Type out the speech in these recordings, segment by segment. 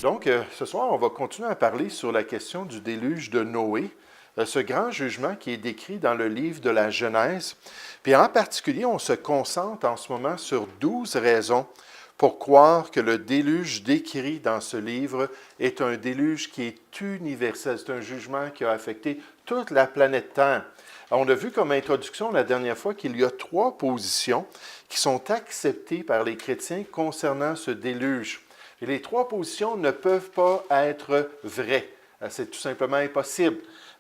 Donc, ce soir, on va continuer à parler sur la question du déluge de Noé, ce grand jugement qui est décrit dans le livre de la Genèse. Puis en particulier, on se concentre en ce moment sur 12 raisons pour croire que le déluge décrit dans ce livre est un déluge qui est universel. C'est un jugement qui a affecté toute la planète Terre. On a vu comme introduction la dernière fois qu'il y a 3 positions qui sont acceptées par les chrétiens concernant ce déluge. Et les 3 positions ne peuvent pas être vraies. C'est tout simplement impossible.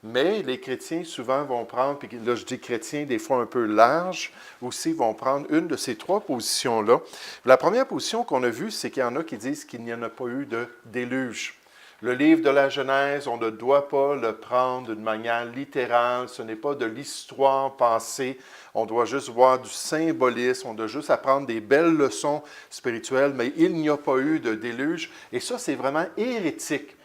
Mais les chrétiens souvent vont prendre, puis là je dis chrétiens des fois un peu large, aussi vont prendre une de ces 3 positions-là. La première position qu'on a vue, c'est qu'il y en a qui disent qu'il n'y en a pas eu de déluge. Le livre de la Genèse, on ne doit pas le prendre d'une manière littérale, ce n'est pas de l'histoire passée, on doit juste voir du symbolisme, on doit juste apprendre des belles leçons spirituelles, mais il n'y a pas eu de déluge, et ça c'est vraiment hérétique.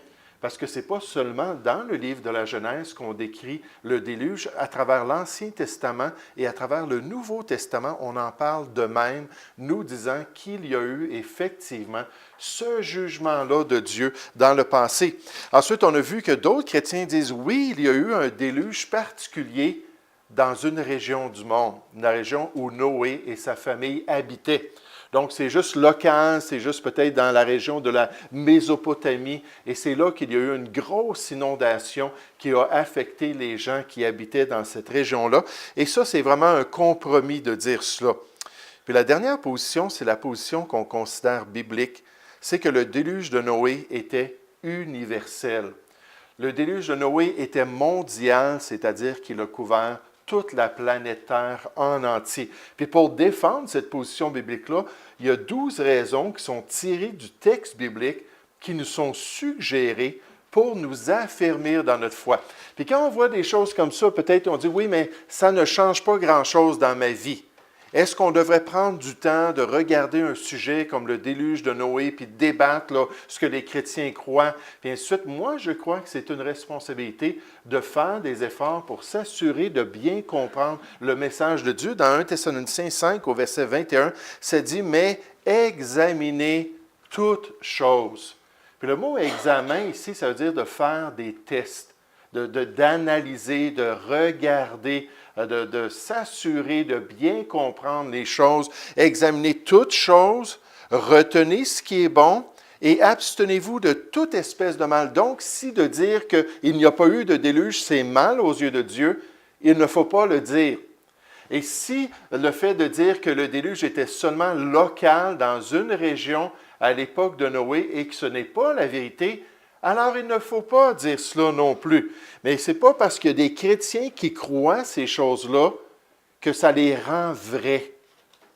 Parce que ce n'est pas seulement dans le livre de la Genèse qu'on décrit le déluge, à travers l'Ancien Testament et à travers le Nouveau Testament, on en parle de même, nous disant qu'il y a eu effectivement ce jugement-là de Dieu dans le passé. Ensuite, on a vu que d'autres chrétiens disent, oui, il y a eu un déluge particulier dans une région du monde, la région où Noé et sa famille habitaient. Donc, c'est juste local, c'est juste peut-être dans la région de la Mésopotamie, et c'est là qu'il y a eu une grosse inondation qui a affecté les gens qui habitaient dans cette région-là. Et ça, c'est vraiment un compromis de dire cela. Puis la dernière position, c'est la position qu'on considère biblique, c'est que le déluge de Noé était universel. Le déluge de Noé était mondial, c'est-à-dire qu'il a couvert toute la planète Terre en entier. Puis pour défendre cette position biblique-là, il y a 12 raisons qui sont tirées du texte biblique qui nous sont suggérées pour nous affermir dans notre foi. Puis quand on voit des choses comme ça, peut-être on dit, oui, mais ça ne change pas grand-chose dans ma vie. Est-ce qu'on devrait prendre du temps de regarder un sujet comme le déluge de Noé, puis débattre là, ce que les chrétiens croient, puis ainsi de suite? Moi, je crois que c'est une responsabilité de faire des efforts pour s'assurer de bien comprendre le message de Dieu. Dans 1 Thessaloniciens 5, au verset 21, ça dit « Mais examinez toutes choses ». Puis le mot « examen » ici, ça veut dire de faire des tests, d'analyser, de regarder, de s'assurer de bien comprendre les choses, examinez toutes choses, retenez ce qui est bon et abstenez-vous de toute espèce de mal. Donc, si de dire qu'il n'y a pas eu de déluge, c'est mal aux yeux de Dieu, il ne faut pas le dire. Et si le fait de dire que le déluge était seulement local dans une région à l'époque de Noé et que ce n'est pas la vérité, alors il ne faut pas dire cela non plus. Mais ce n'est pas parce qu'il y a des chrétiens qui croient ces choses-là que ça les rend vrais.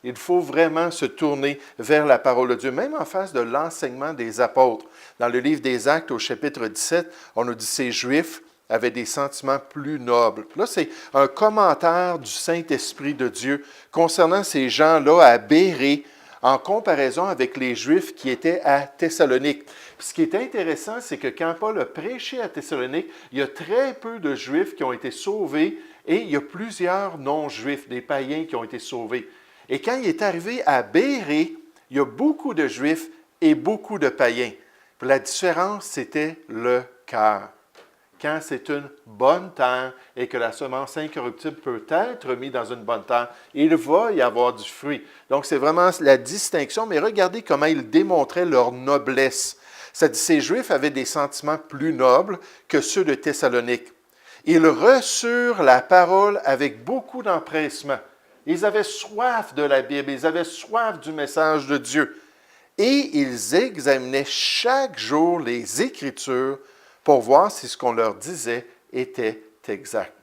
Il faut vraiment se tourner vers la parole de Dieu, même en face de l'enseignement des apôtres. Dans le livre des Actes, au chapitre 17, on nous dit que ces Juifs avaient des sentiments plus nobles. Là, c'est un commentaire du Saint-Esprit de Dieu concernant ces gens-là à Bérée, en comparaison avec les Juifs qui étaient à Thessalonique. Puis ce qui est intéressant, c'est que quand Paul a prêché à Thessalonique, il y a très peu de Juifs qui ont été sauvés et il y a plusieurs non-Juifs, des païens qui ont été sauvés. Et quand il est arrivé à Bérée, il y a beaucoup de Juifs et beaucoup de païens. Puis la différence, c'était le cœur. Quand c'est une bonne terre et que la semence incorruptible peut être mise dans une bonne terre, il va y avoir du fruit. Donc, c'est vraiment la distinction, mais regardez comment ils démontraient leur noblesse. Ces Juifs avaient des sentiments plus nobles que ceux de Thessalonique. Ils reçurent la parole avec beaucoup d'empressement. Ils avaient soif de la Bible, ils avaient soif du message de Dieu. Et ils examinaient chaque jour les Écritures pour voir si ce qu'on leur disait était exact.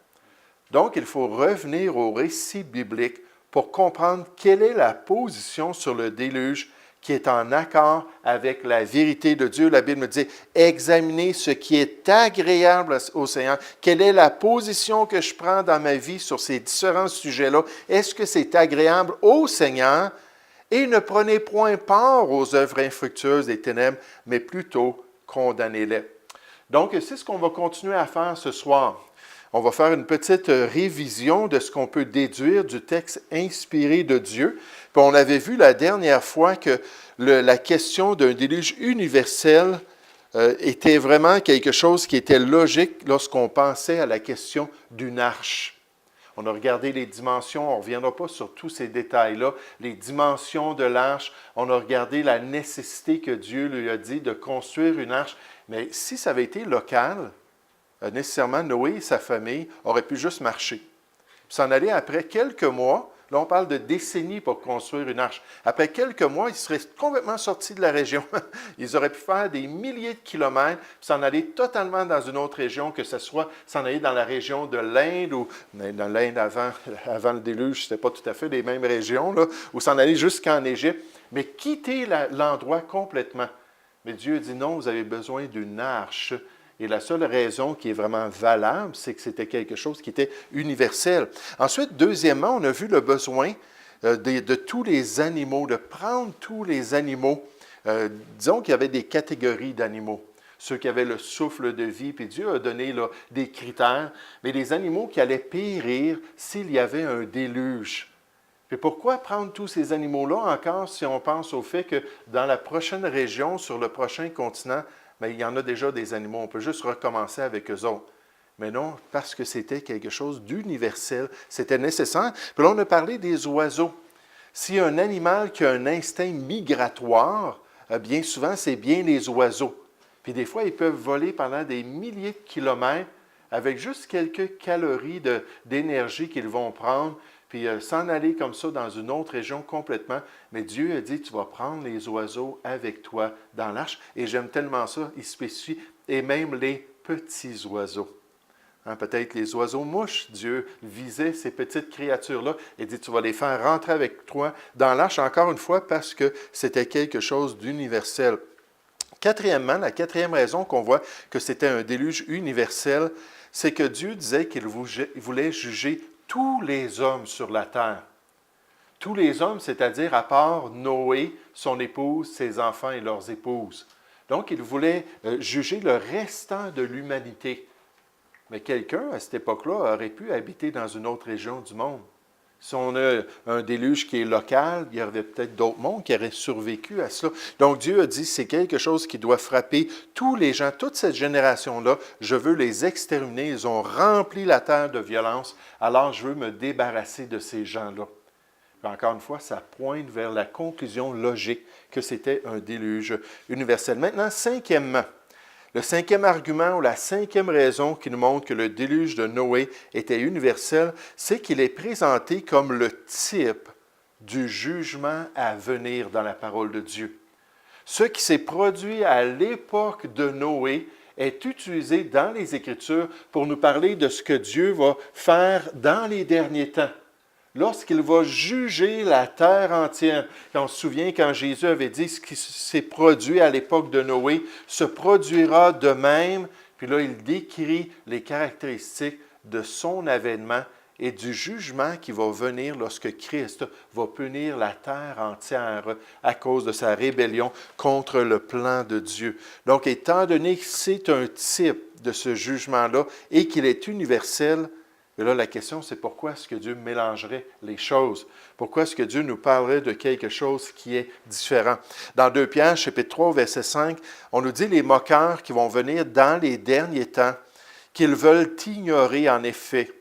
Donc, il faut revenir au récit biblique pour comprendre quelle est la position sur le déluge qui est en accord avec la vérité de Dieu. La Bible me dit, examinez ce qui est agréable au Seigneur. Quelle est la position que je prends dans ma vie sur ces différents sujets-là? Est-ce que c'est agréable au Seigneur? Et ne prenez point part aux œuvres infructueuses des ténèbres, mais plutôt condamnez-les. Donc, c'est ce qu'on va continuer à faire ce soir. On va faire une petite révision de ce qu'on peut déduire du texte inspiré de Dieu. Puis on avait vu la dernière fois que la question d'un déluge universel était vraiment quelque chose qui était logique lorsqu'on pensait à la question d'une arche. On a regardé les dimensions, on ne reviendra pas sur tous ces détails-là, les dimensions de l'arche, on a regardé la nécessité que Dieu lui a dit de construire une arche. Mais si ça avait été local, nécessairement, Noé et sa famille auraient pu juste marcher. Puis s'en aller après quelques mois. Là, on parle de décennies pour construire une arche. Après quelques mois, ils seraient complètement sortis de la région. Ils auraient pu faire des milliers de kilomètres, puis s'en aller totalement dans une autre région, que ce soit s'en aller dans la région de l'Inde, ou dans l'Inde avant le déluge, ce n'était pas tout à fait les mêmes régions, là, ou s'en aller jusqu'en Égypte, mais quitter l'endroit complètement. Mais Dieu dit non, vous avez besoin d'une arche. Et la seule raison qui est vraiment valable, c'est que c'était quelque chose qui était universel. Ensuite, deuxièmement, on a vu le besoin de tous les animaux, de prendre tous les animaux. Disons qu'il y avait des catégories d'animaux. Ceux qui avaient le souffle de vie, puis Dieu a donné là, des critères, mais les animaux qui allaient périr s'il y avait un déluge. Puis pourquoi prendre tous ces animaux-là encore si on pense au fait que dans la prochaine région, sur le prochain continent, bien, il y en a déjà des animaux, on peut juste recommencer avec eux autres. Mais non, parce que c'était quelque chose d'universel, c'était nécessaire. Puis là, on a parlé des oiseaux. S'il y a un animal qui a un instinct migratoire, bien souvent, c'est bien les oiseaux. Puis des fois, ils peuvent voler pendant des milliers de kilomètres avec juste quelques calories d'énergie qu'ils vont prendre, puis s'en aller comme ça dans une autre région complètement. Mais Dieu a dit, tu vas prendre les oiseaux avec toi dans l'arche. Et j'aime tellement ça, il spécifie, et même les petits oiseaux. Hein, peut-être les oiseaux-mouches, Dieu visait ces petites créatures-là et dit, tu vas les faire rentrer avec toi dans l'arche, encore une fois, parce que c'était quelque chose d'universel. Quatrièmement, la quatrième raison qu'on voit que c'était un déluge universel, c'est que Dieu disait qu'il voulait juger tous les hommes sur la terre. Tous les hommes, c'est-à-dire à part Noé, son épouse, ses enfants et leurs épouses. Donc, il voulait juger le restant de l'humanité. Mais quelqu'un, à cette époque-là, aurait pu habiter dans une autre région du monde. Si on a un déluge qui est local, il y aurait peut-être d'autres mondes qui auraient survécu à cela. Donc Dieu a dit, c'est quelque chose qui doit frapper tous les gens, toute cette génération-là. Je veux les exterminer. Ils ont rempli la terre de violence. Alors je veux me débarrasser de ces gens-là. Encore une fois, ça pointe vers la conclusion logique que c'était un déluge universel. Maintenant, cinquièmement, le cinquième argument ou la cinquième raison qui nous montre que le déluge de Noé était universel, c'est qu'il est présenté comme le type du jugement à venir dans la parole de Dieu. Ce qui s'est produit à l'époque de Noé est utilisé dans les Écritures pour nous parler de ce que Dieu va faire dans les derniers temps. Lorsqu'il va juger la terre entière. On se souvient quand Jésus avait dit ce qui s'est produit à l'époque de Noé se produira de même. Puis là, il décrit les caractéristiques de son avènement et du jugement qui va venir lorsque Christ va punir la terre entière à cause de sa rébellion contre le plan de Dieu. Donc, étant donné que c'est un type de ce jugement-là et qu'il est universel, et là, la question, c'est pourquoi est-ce que Dieu mélangerait les choses? Pourquoi est-ce que Dieu nous parlerait de quelque chose qui est différent? Dans 2 Pierre, chapitre 3, verset 5, on nous dit les moqueurs qui vont venir dans les derniers temps, qu'ils veulent ignorer en effet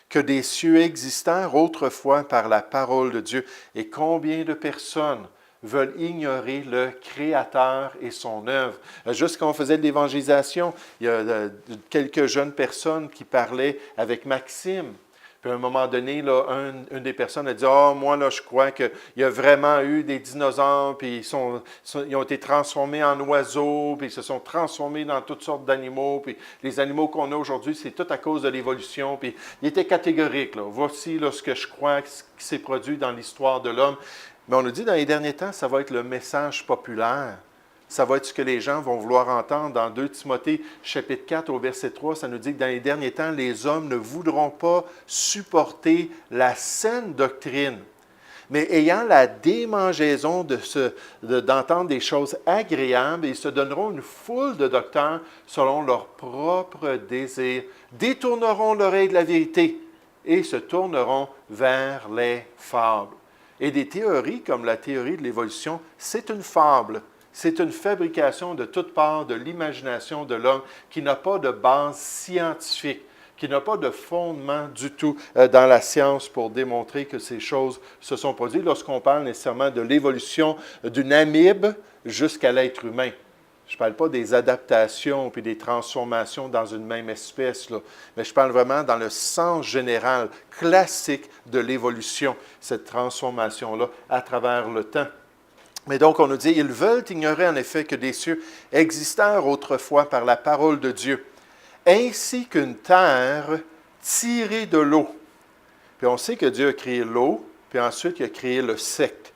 que des cieux existèrent autrefois par la parole de Dieu. Et combien de personnes veulent ignorer le Créateur et son œuvre. Juste quand on faisait de l'évangélisation, il y a quelques jeunes personnes qui parlaient avec Maxime. Puis à un moment donné, là, une des personnes a dit « Ah, moi, là, je crois qu'il y a vraiment eu des dinosaures, puis ils ont été transformés en oiseaux, puis ils se sont transformés dans toutes sortes d'animaux, puis les animaux qu'on a aujourd'hui, c'est tout à cause de l'évolution. » Puis il était catégorique. Là. Voici là, ce que je crois qui s'est produit dans l'histoire de l'homme. Mais on nous dit dans les derniers temps, ça va être le message populaire. Ça va être ce que les gens vont vouloir entendre. Dans 2 Timothée, chapitre 4, au verset 3, ça nous dit que dans les derniers temps, les hommes ne voudront pas supporter la saine doctrine, mais ayant la démangeaison d'entendre des choses agréables, ils se donneront une foule de docteurs selon leurs propres désirs, détourneront l'oreille de la vérité et se tourneront vers les fables. Et des théories comme la théorie de l'évolution, c'est une fable. C'est une fabrication de toutes parts de l'imagination de l'homme qui n'a pas de base scientifique, qui n'a pas de fondement du tout dans la science pour démontrer que ces choses se sont produites lorsqu'on parle nécessairement de l'évolution d'une amibe jusqu'à l'être humain. Je ne parle pas des adaptations puis des transformations dans une même espèce, là, mais je parle vraiment dans le sens général, classique de l'évolution, cette transformation-là à travers le temps. Mais donc, on nous dit, ils veulent ignorer en effet que des cieux existèrent autrefois par la parole de Dieu, ainsi qu'une terre tirée de l'eau. Puis on sait que Dieu a créé l'eau, puis ensuite il a créé le sec.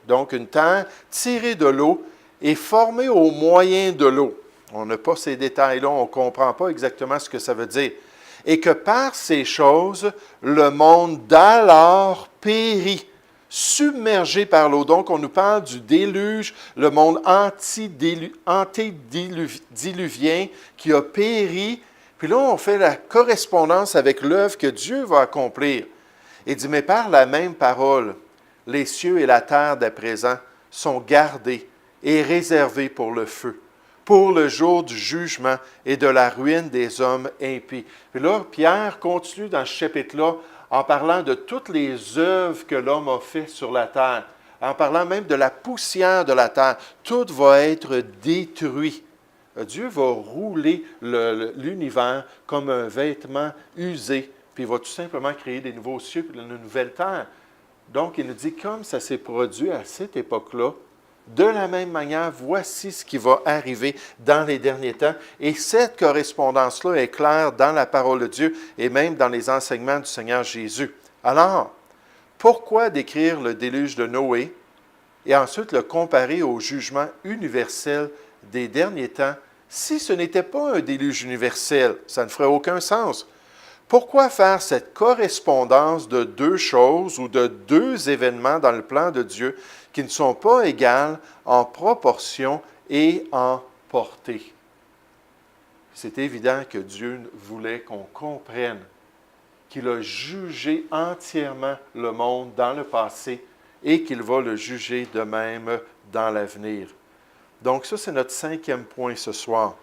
Donc, une terre tirée de l'eau et formée au moyen de l'eau. On n'a pas ces détails-là, on ne comprend pas exactement ce que ça veut dire. Et que par ces choses, le monde d'alors périt, submergé par l'eau. Donc, on nous parle du déluge, le monde antédiluvien qui a péri. Puis là, on fait la correspondance avec l'œuvre que Dieu va accomplir. Il dit, mais par la même parole, les cieux et la terre d'à présent sont gardés et réservés pour le feu, pour le jour du jugement et de la ruine des hommes impies. Puis là, Pierre continue dans ce chapitre-là en parlant de toutes les œuvres que l'homme a faites sur la terre, en parlant même de la poussière de la terre. Tout va être détruit. Dieu va rouler l'univers comme un vêtement usé, puis il va tout simplement créer des nouveaux cieux et une nouvelle terre. Donc, il nous dit, comme ça s'est produit à cette époque-là, de la même manière, voici ce qui va arriver dans les derniers temps. Et cette correspondance-là est claire dans la parole de Dieu et même dans les enseignements du Seigneur Jésus. Alors, pourquoi décrire le déluge de Noé et ensuite le comparer au jugement universel des derniers temps si ce n'était pas un déluge universel? Ça ne ferait aucun sens. Pourquoi faire cette correspondance de deux choses ou de deux événements dans le plan de Dieu qui ne sont pas égales en proportion et en portée? C'est évident que Dieu voulait qu'on comprenne qu'il a jugé entièrement le monde dans le passé et qu'il va le juger de même dans l'avenir. Donc ça, c'est notre cinquième point ce soir,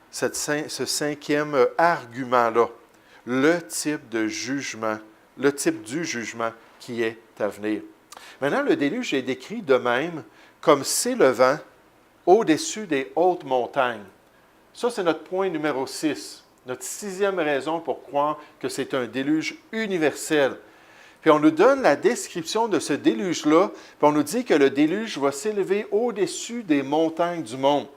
ce cinquième argument-là. Le type de jugement, le type du jugement qui est à venir. Maintenant, le déluge est décrit de même comme s'élevant au-dessus des hautes montagnes. Ça, c'est notre point numéro 6, notre sixième raison pour croire que c'est un déluge universel. Puis on nous donne la description de ce déluge-là, puis on nous dit que le déluge va s'élever au-dessus des montagnes du monde.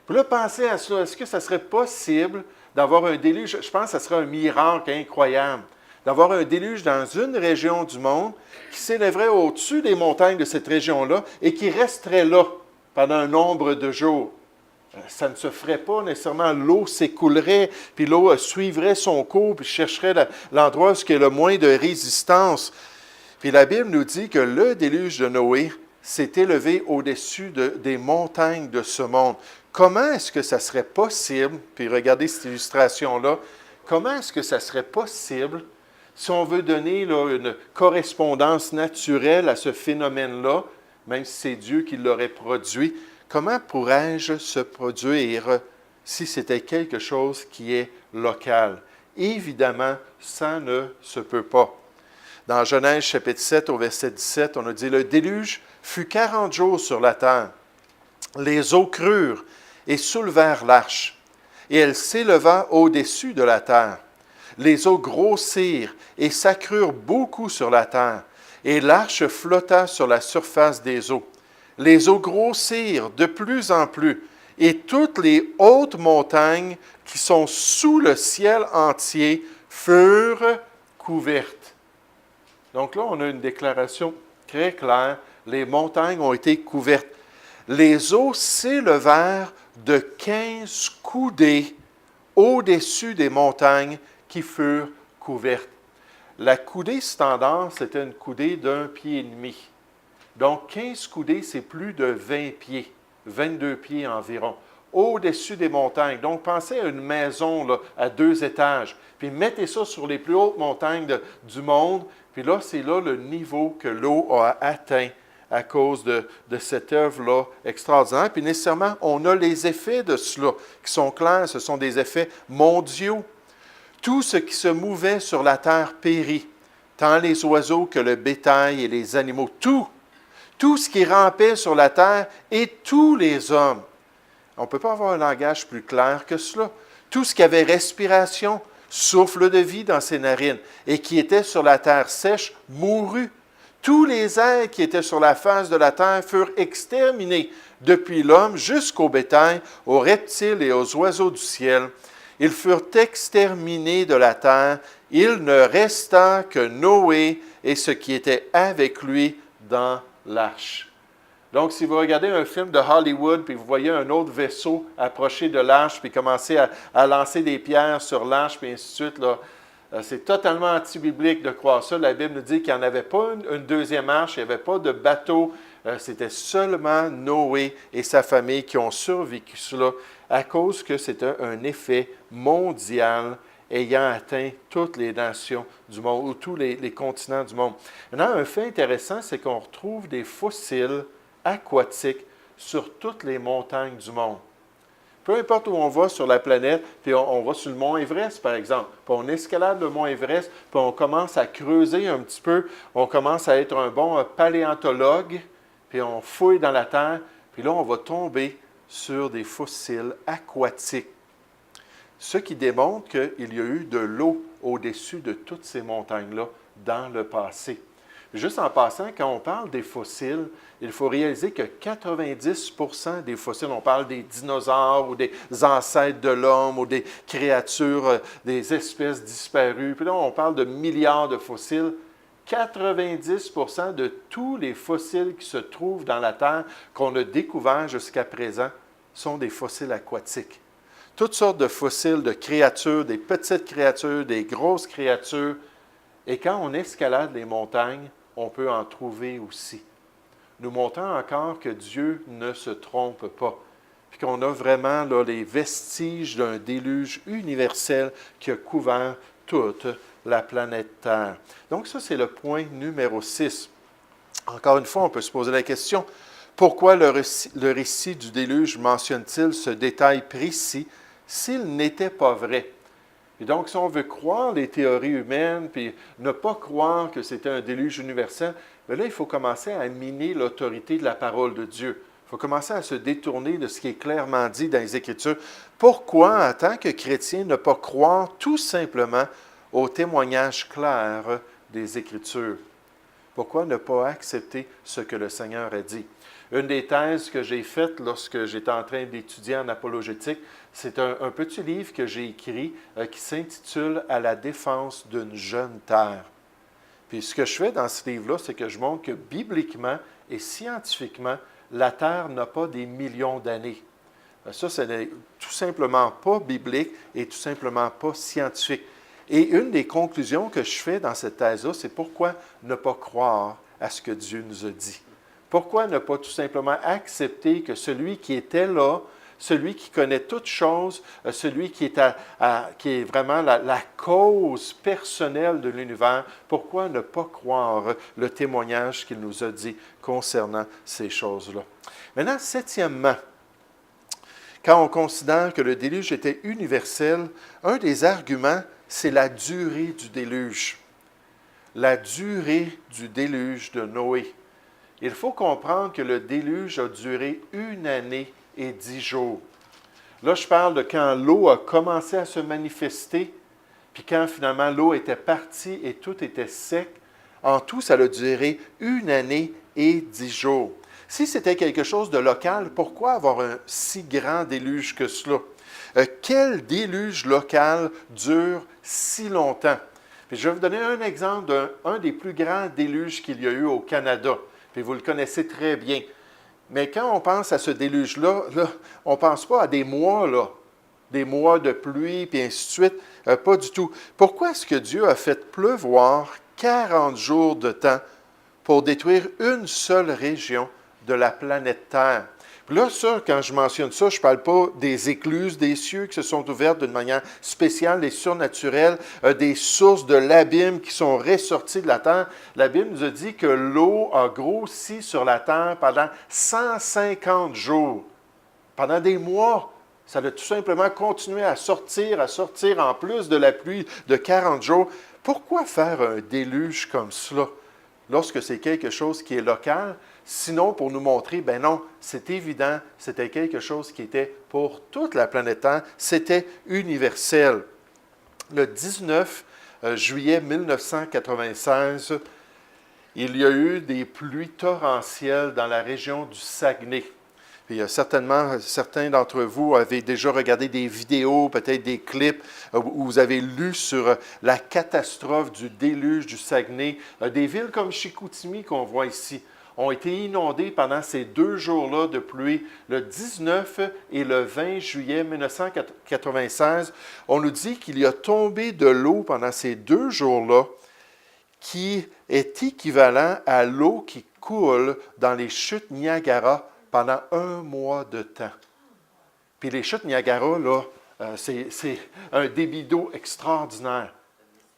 Puis là, pensez à cela, est-ce que ça serait possible d'avoir un déluge? Je pense que ça serait un miracle incroyable, d'avoir un déluge dans une région du monde qui s'élèverait au-dessus des montagnes de cette région-là et qui resterait là pendant un nombre de jours. Ça ne se ferait pas nécessairement, l'eau s'écoulerait, puis l'eau suivrait son cours, puis chercherait l'endroit où il y a le moins de résistance. Puis la Bible nous dit que le déluge de Noé s'est élevé au-dessus des montagnes de ce monde. Comment est-ce que ça serait possible, puis regardez cette illustration-là, comment est-ce que ça serait possible, si on veut donner là, une correspondance naturelle à ce phénomène-là, même si c'est Dieu qui l'aurait produit, comment pourrais-je se produire si c'était quelque chose qui est local? Évidemment, ça ne se peut pas. Dans Genèse chapitre 7 au verset 17, on a dit « Le déluge fut 40 jours sur la terre. Les eaux crurent et soulevèrent l'arche, et elle s'éleva au-dessus de la terre. Les eaux grossirent et s'accrurent beaucoup sur la terre, et l'arche flotta sur la surface des eaux. Les eaux grossirent de plus en plus, et toutes les hautes montagnes qui sont sous le ciel entier furent couvertes. » Donc là, on a une déclaration très claire. Les montagnes ont été couvertes. Les eaux s'élevèrent de 15 coudées au-dessus des montagnes qui furent couvertes. La coudée standard, c'était une coudée d'1,5 pied. Donc, 15 coudées, c'est plus de 20 pieds, 22 pieds environ, au-dessus des montagnes. Donc, pensez à une maison là, à 2 étages, puis mettez ça sur les plus hautes montagnes du monde, puis là, c'est là le niveau que l'eau a atteint à cause de cette œuvre-là extraordinaire. Puis nécessairement, on a les effets de cela qui sont clairs, ce sont des effets mondiaux. Tout ce qui se mouvait sur la terre périt, tant les oiseaux que le bétail et les animaux, tout ce qui rampait sur la terre et tous les hommes. On ne peut pas avoir un langage plus clair que cela. Tout ce qui avait respiration, souffle de vie dans ses narines, et qui était sur la terre sèche, mourut. Tous les êtres qui étaient sur la face de la terre furent exterminés, depuis l'homme jusqu'au bétail, aux reptiles et aux oiseaux du ciel. Ils furent exterminés de la terre. Il ne resta que Noé et ce qui était avec lui dans l'arche. Donc, si vous regardez un film de Hollywood, puis vous voyez un autre vaisseau approcher de l'arche, puis commencer à lancer des pierres sur l'arche, puis ainsi de suite, là, c'est totalement anti-biblique de croire ça. La Bible nous dit qu'il n'y en avait pas une deuxième arche, il n'y avait pas de bateau. C'était seulement Noé et sa famille qui ont survécu cela à cause que c'était un effet mondial ayant atteint toutes les nations du monde, ou tous les continents du monde. Maintenant, un fait intéressant, c'est qu'on retrouve des fossiles aquatiques sur toutes les montagnes du monde. Peu importe où on va sur la planète, puis on va sur le mont Everest, par exemple, puis on escalade le mont Everest, puis on commence à creuser un petit peu, on commence à être un bon paléontologue, puis on fouille dans la terre, puis là, on va tomber sur des fossiles aquatiques. Ce qui démontre qu'il y a eu de l'eau au-dessus de toutes ces montagnes-là dans le passé. Juste en passant, quand on parle des fossiles, il faut réaliser que 90% des fossiles, on parle des dinosaures ou des ancêtres de l'homme ou des créatures, des espèces disparues, puis là, on parle de milliards de fossiles. 90% de tous les fossiles qui se trouvent dans la Terre, qu'on a découverts jusqu'à présent, sont des fossiles aquatiques. Toutes sortes de fossiles de créatures, des petites créatures, des grosses créatures. Et quand on escalade les montagnes, on peut en trouver aussi. Nous montrons encore que Dieu ne se trompe pas, puis qu'on a vraiment là, les vestiges d'un déluge universel qui a couvert toute la planète Terre. Donc ça, c'est le point numéro 6. Encore une fois, on peut se poser la question, pourquoi le récit du déluge mentionne-t-il ce détail précis s'il n'était pas vrai? Et donc, si on veut croire les théories humaines, puis ne pas croire que c'était un déluge universel, bien là, il faut commencer à miner l'autorité de la parole de Dieu. Il faut commencer à se détourner de ce qui est clairement dit dans les Écritures. Pourquoi, en tant que chrétien, ne pas croire tout simplement au témoignage clair des Écritures? Pourquoi ne pas accepter ce que le Seigneur a dit? Une des thèses que j'ai faites lorsque j'étais en train d'étudier en apologétique, c'est un petit livre que j'ai écrit qui s'intitule « À la défense d'une jeune terre ». Puis ce que je fais dans ce livre-là, c'est que je montre que bibliquement et scientifiquement, la Terre n'a pas des millions d'années. Ça, ce n'est tout simplement pas biblique et tout simplement pas scientifique. Et une des conclusions que je fais dans cette thèse-là, c'est pourquoi ne pas croire à ce que Dieu nous a dit. Pourquoi ne pas tout simplement accepter que celui qui était là, celui qui connaît toutes choses, celui qui est vraiment la cause personnelle de l'univers, pourquoi ne pas croire le témoignage qu'il nous a dit concernant ces choses-là? Maintenant, septièmement, quand on considère que le déluge était universel, un des arguments, c'est la durée du déluge. La durée du déluge de Noé. Il faut comprendre que le déluge a duré 1 année et 10 jours. Là, je parle de quand l'eau a commencé à se manifester, puis quand finalement l'eau était partie et tout était sec. En tout, ça a duré 1 année et 10 jours. Si c'était quelque chose de local, pourquoi avoir un si grand déluge que cela? Quel déluge local dure si longtemps? Puis je vais vous donner un exemple d'un des plus grands déluges qu'il y a eu au Canada. Puis vous le connaissez très bien. Mais quand on pense à ce déluge-là, on ne pense pas à des mois, là. des mois de pluie, puis ainsi de suite. Pas du tout. Pourquoi est-ce que Dieu a fait pleuvoir 40 jours de temps pour détruire une seule région de la planète Terre? Puis là, ça, quand je mentionne ça, je ne parle pas des écluses des cieux qui se sont ouvertes d'une manière spéciale, des surnaturels, des sources de l'abîme qui sont ressorties de la terre. La Bible nous a dit que l'eau a grossi sur la terre pendant 150 jours, pendant des mois. Ça a tout simplement continué à sortir en plus de la pluie de 40 jours. Pourquoi faire un déluge comme cela lorsque c'est quelque chose qui est local? Sinon, pour nous montrer, ben non, c'est évident, c'était quelque chose qui était pour toute la planète Terre, c'était universel. Le 19 juillet 1996, il y a eu des pluies torrentielles dans la région du Saguenay. Puis certainement, certains d'entre vous avaient déjà regardé des vidéos, peut-être des clips, où vous avez lu sur la catastrophe du déluge du Saguenay. Des villes comme Chicoutimi qu'on voit ici ont été inondées pendant ces 2 jours-là de pluie, le 19 et le 20 juillet 1996. On nous dit qu'il y a tombé de l'eau pendant ces 2 jours-là qui est équivalent à l'eau qui coule dans les chutes Niagara pendant 1 mois de temps. Puis les chutes Niagara, là, c'est un débit d'eau extraordinaire.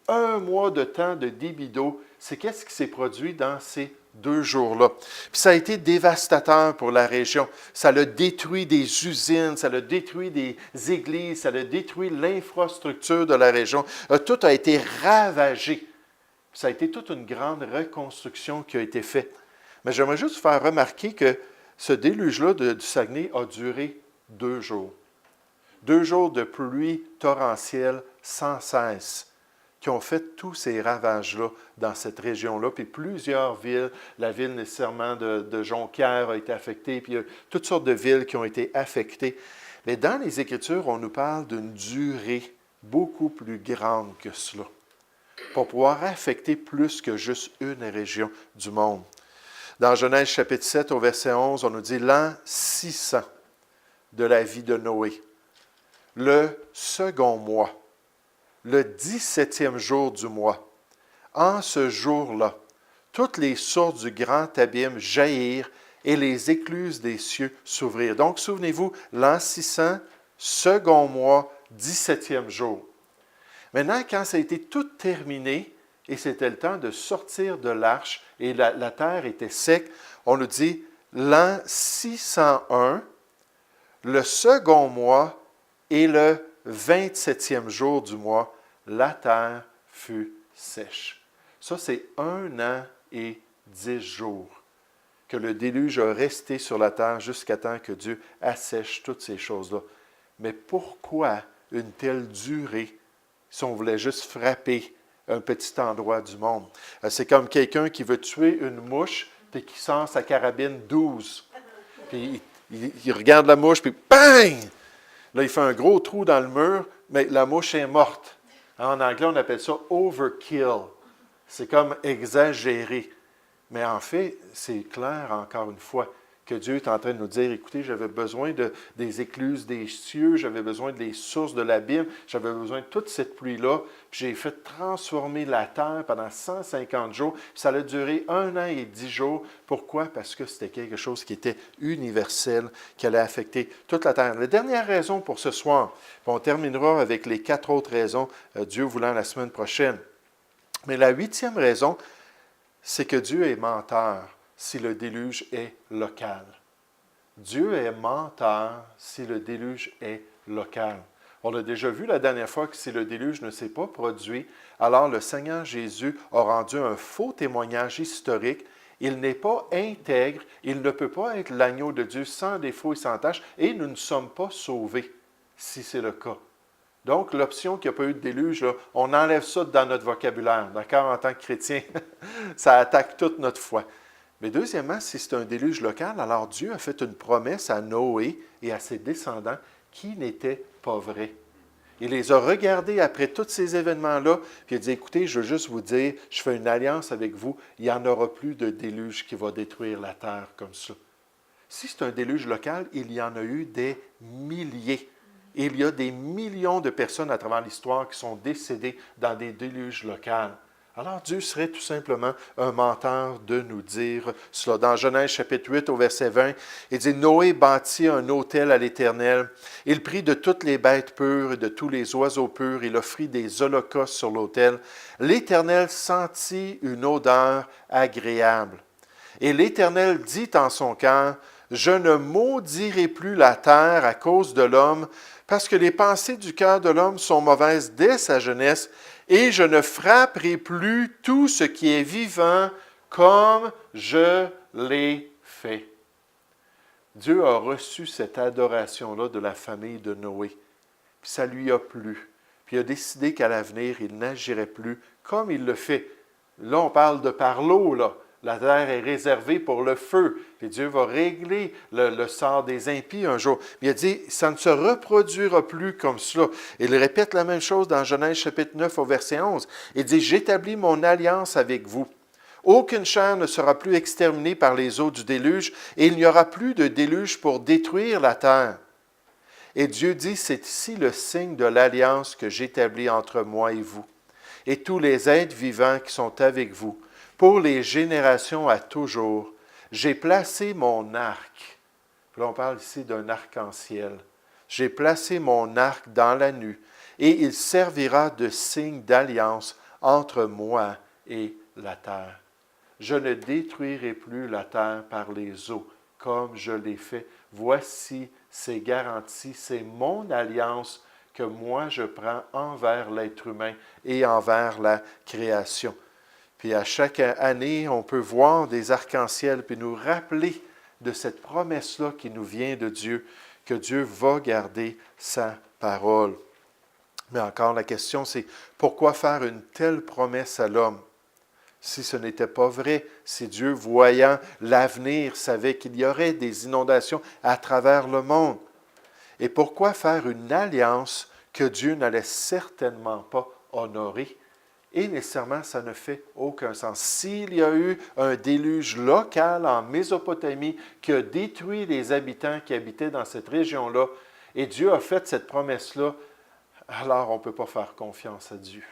1 mois de temps de débit d'eau, c'est qu'est-ce qui s'est produit dans ces 2 jours-là. Puis ça a été dévastateur pour la région. Ça a détruit des usines, ça a détruit des églises, ça a détruit l'infrastructure de la région. Tout a été ravagé. Ça a été toute une grande reconstruction qui a été faite. Mais j'aimerais juste vous faire remarquer que ce déluge-là du Saguenay a duré 2 jours. 2 jours de pluie torrentielle sans cesse qui ont fait tous ces ravages-là dans cette région-là. Puis plusieurs villes, la ville nécessairement de Jonquière a été affectée, puis il y a toutes sortes de villes qui ont été affectées. Mais dans les Écritures, on nous parle d'une durée beaucoup plus grande que cela, pour pouvoir affecter plus que juste une région du monde. Dans Genèse chapitre 7, au verset 11, on nous dit « L'an 600 de la vie de Noé, le second mois, le 17e jour du mois, en ce jour-là, toutes les sources du grand abîme jaillirent et les écluses des cieux s'ouvrirent. » Donc, souvenez-vous, l'an 600, second mois, 17e jour. Maintenant, quand ça a été tout terminé, et c'était le temps de sortir de l'arche, et la terre était sec, on nous dit, l'an 601, le second mois et le 27e jour du mois, la terre fut sèche. Ça, c'est 1 an et 10 jours que le déluge a resté sur la terre jusqu'à temps que Dieu assèche toutes ces choses-là. Mais pourquoi une telle durée si on voulait juste frapper un petit endroit du monde? C'est comme quelqu'un qui veut tuer une mouche puis qui sort sa carabine 12. Puis il regarde la mouche, puis bang! Là, il fait un gros trou dans le mur, mais la mouche est morte. En anglais, on appelle ça overkill. C'est comme exagéré. Mais en fait, c'est clair, encore une fois, que Dieu est en train de nous dire, écoutez, j'avais besoin des écluses des cieux, j'avais besoin des sources de l'abîme, j'avais besoin de toute cette pluie-là, puis j'ai fait transformer la terre pendant 150 jours, puis ça a duré 1 an et 10 jours. Pourquoi? Parce que c'était quelque chose qui était universel, qui allait affecter toute la terre. La dernière raison pour ce soir, puis on terminera avec les 4 autres raisons, Dieu voulant, la semaine prochaine. Mais la 8e raison, c'est que Dieu est menteur si le déluge est local. Dieu est menteur si le déluge est local. On a déjà vu la dernière fois que si le déluge ne s'est pas produit, alors le Seigneur Jésus a rendu un faux témoignage historique. Il n'est pas intègre, il ne peut pas être l'agneau de Dieu sans défaut et sans tache, et nous ne sommes pas sauvés si c'est le cas. Donc, l'option qu'il n'y a pas eu de déluge, là, on enlève ça dans notre vocabulaire, d'accord, en tant que chrétien. Ça attaque toute notre foi. Mais deuxièmement, si c'est un déluge local, alors Dieu a fait une promesse à Noé et à ses descendants qui n'était pas vraie. Il les a regardés après tous ces événements-là, puis il a dit, écoutez, je veux juste vous dire, je fais une alliance avec vous, il n'y en aura plus de déluge qui va détruire la terre comme ça. Si c'est un déluge local, il y en a eu des milliers. Il y a des millions de personnes à travers l'histoire qui sont décédées dans des déluges locaux. Alors Dieu serait tout simplement un menteur de nous dire cela. Dans Genèse chapitre 8 au verset 20, il dit « Noé bâtit un autel à l'Éternel. Il prit de toutes les bêtes pures et de tous les oiseaux purs. Il offrit des holocaustes sur l'autel. L'Éternel sentit une odeur agréable. Et l'Éternel dit en son cœur, « Je ne maudirai plus la terre à cause de l'homme, parce que les pensées du cœur de l'homme sont mauvaises dès sa jeunesse, et je ne frapperai plus tout ce qui est vivant comme je l'ai fait. » Dieu a reçu cette adoration-là de la famille de Noé. Puis ça lui a plu. Puis il a décidé qu'à l'avenir, il n'agirait plus comme il le fait. Là, on parle de par l'eau, là. La terre est réservée pour le feu. Puis Dieu va régler le sort des impies un jour. Mais il a dit, ça ne se reproduira plus comme cela. Il répète la même chose dans Genèse chapitre 9 au verset 11. Il dit, j'établis mon alliance avec vous. Aucune chair ne sera plus exterminée par les eaux du déluge, et il n'y aura plus de déluge pour détruire la terre. Et Dieu dit, c'est ici le signe de l'alliance que j'établis entre moi et vous, et tous les êtres vivants qui sont avec vous. Pour les générations à toujours, j'ai placé mon arc. Là, on parle ici d'un arc-en-ciel. J'ai placé mon arc dans la nue, et il servira de signe d'alliance entre moi et la terre. Je ne détruirai plus la terre par les eaux, comme je l'ai fait. Voici, c'est garanti, c'est mon alliance que moi je prends envers l'être humain et envers la création. Puis à chaque année, on peut voir des arcs-en-ciel puis nous rappeler de cette promesse-là qui nous vient de Dieu, que Dieu va garder sa parole. Mais encore, la question, c'est pourquoi faire une telle promesse à l'homme? Si ce n'était pas vrai, si Dieu, voyant l'avenir, savait qu'il y aurait des inondations à travers le monde. Et pourquoi faire une alliance que Dieu n'allait certainement pas honorer? Et nécessairement, ça ne fait aucun sens. S'il y a eu un déluge local en Mésopotamie qui a détruit les habitants qui habitaient dans cette région-là, et Dieu a fait cette promesse-là, alors on ne peut pas faire confiance à Dieu.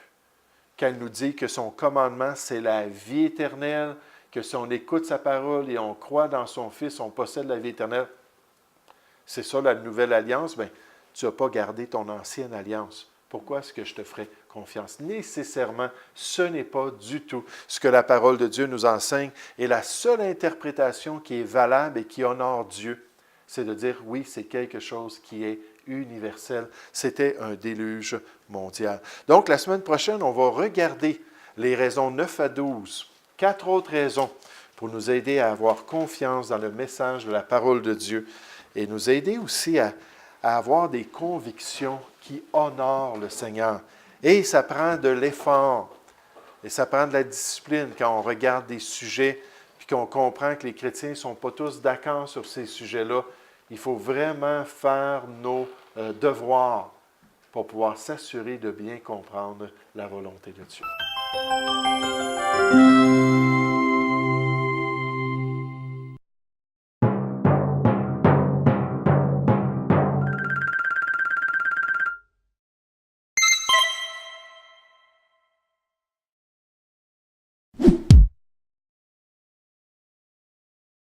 Qu'elle nous dit que son commandement, c'est la vie éternelle, que si on écoute sa parole et on croit dans son Fils, on possède la vie éternelle. C'est ça la nouvelle alliance, bien, tu n'as pas gardé ton ancienne alliance. Pourquoi est-ce que je te ferai confiance? Nécessairement, ce n'est pas du tout ce que la parole de Dieu nous enseigne. Et la seule interprétation qui est valable et qui honore Dieu, c'est de dire, oui, c'est quelque chose qui est universel. C'était un déluge mondial. Donc, la semaine prochaine, on va regarder les raisons 9 à 12. 4 autres raisons pour nous aider à avoir confiance dans le message de la parole de Dieu et nous aider aussi à avoir des convictions qui honorent le Seigneur. Et ça prend de l'effort et ça prend de la discipline quand on regarde des sujets puis qu'on comprend que les chrétiens ne sont pas tous d'accord sur ces sujets-là. Il faut vraiment faire nos devoirs pour pouvoir s'assurer de bien comprendre la volonté de Dieu.